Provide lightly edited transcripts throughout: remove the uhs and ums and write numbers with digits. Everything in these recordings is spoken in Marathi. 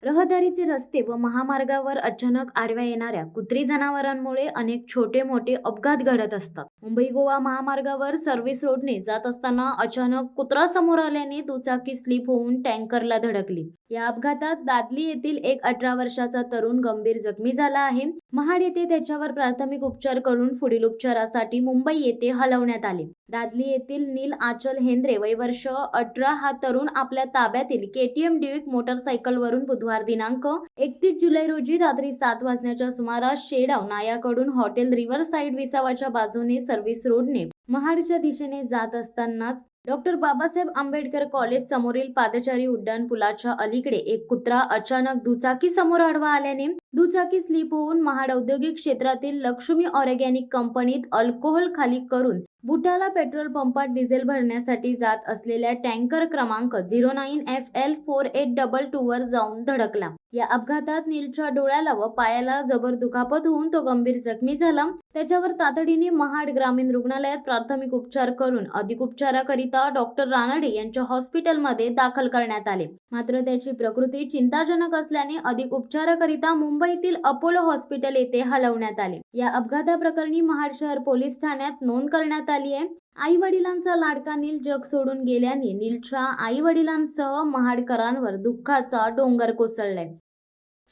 रहदारीचे रस्ते व महामार्गावर अचानक आडव्या येणाऱ्या कुत्री जनावरांमुळे अनेक छोटे मोठे अपघात घडत असतात. मुंबई गोवा महामार्गावर सर्व्हिस रोडने जात असताना अचानक कुत्रा समोर आल्याने दुचाकी स्लिप होऊन टँकरला धडकली. या अपघातात दादली येथील एक 18 वर्षाचा तरुण गंभीर जखमी झाला आहे. महाड येथे त्याच्यावर प्राथमिक उपचार करून पुढील उपचारासाठी मुंबई येथे हलवण्यात आले. दादली येथील नील आचल हेंद्रे वय वर्ष 18 हा तरुण आपल्या ताब्यातील केटीएम ड्यूक मोटरसायकलवरून बुधवार दिनांक 31 जुलै रोजी रात्री 7 वाजण्याच्या सुमारास शेडाव नायाकडून हॉटेल रिव्हर साइड विसावाच्या बाजूने सर्व्हिस रोडने महाडच्या दिशेने जात असतानाच डॉक्टर बाबासाहेब आंबेडकर कॉलेज समोरील पादचारी उड्डाण पुलाच्या अलीकडे एक कुत्रा अचानक दुचाकी समोर आडवा आल्याने दुचाकी स्लिप होऊन महाड औद्योगिक क्षेत्रातील लक्ष्मी ऑर्गॅनिक कंपनीत अल्कोहोल खाली करून बुटाला पेट्रोल पंपात डिझेल भरण्यासाठी जात असलेल्या टँकर क्रमांक 09FL4822 वर जाऊन धडकला. या अपघातात नीलच्या डोळ्याला व पायाला जबर दुखापत होऊन तो गंभीर जखमी झाला. त्याच्यावर तातडीने महाड ग्रामीण रुग्णालयात प्राथमिक उपचार करून अधिक उपचाराकरिता डॉक्टर रानडे यांच्या हॉस्पिटलमध्ये दाखल करण्यात आले. मात्र त्याची प्रकृती चिंताजनक असल्याने अधिक उपचाराकरिता मुंबईतील अपोलो हॉस्पिटल येथे हलवण्यात आले. या अपघाताप्रकरणी महाड शहर पोलीस ठाण्यात नोंद करण्यात आली आहे. आई वडिलांचा लाडका नील जग सोडून गेल्याने नीलच्या आई वडिलांसह महाडकरांवर दुःखाचा डोंगर कोसळलाय.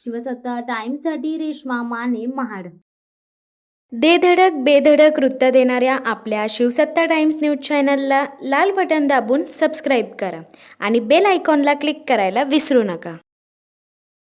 शिवसत्ता टाइम्ससाठी रेश्मा माने, महाड. दे धडक बेधडक वृत्त देणाऱ्या आपल्या शिवसत्ता टाइम्स न्यूज चॅनलला लाल बटन दाबून सबस्क्राईब करा आणि बेल आयकॉनला क्लिक करायला विसरू नका.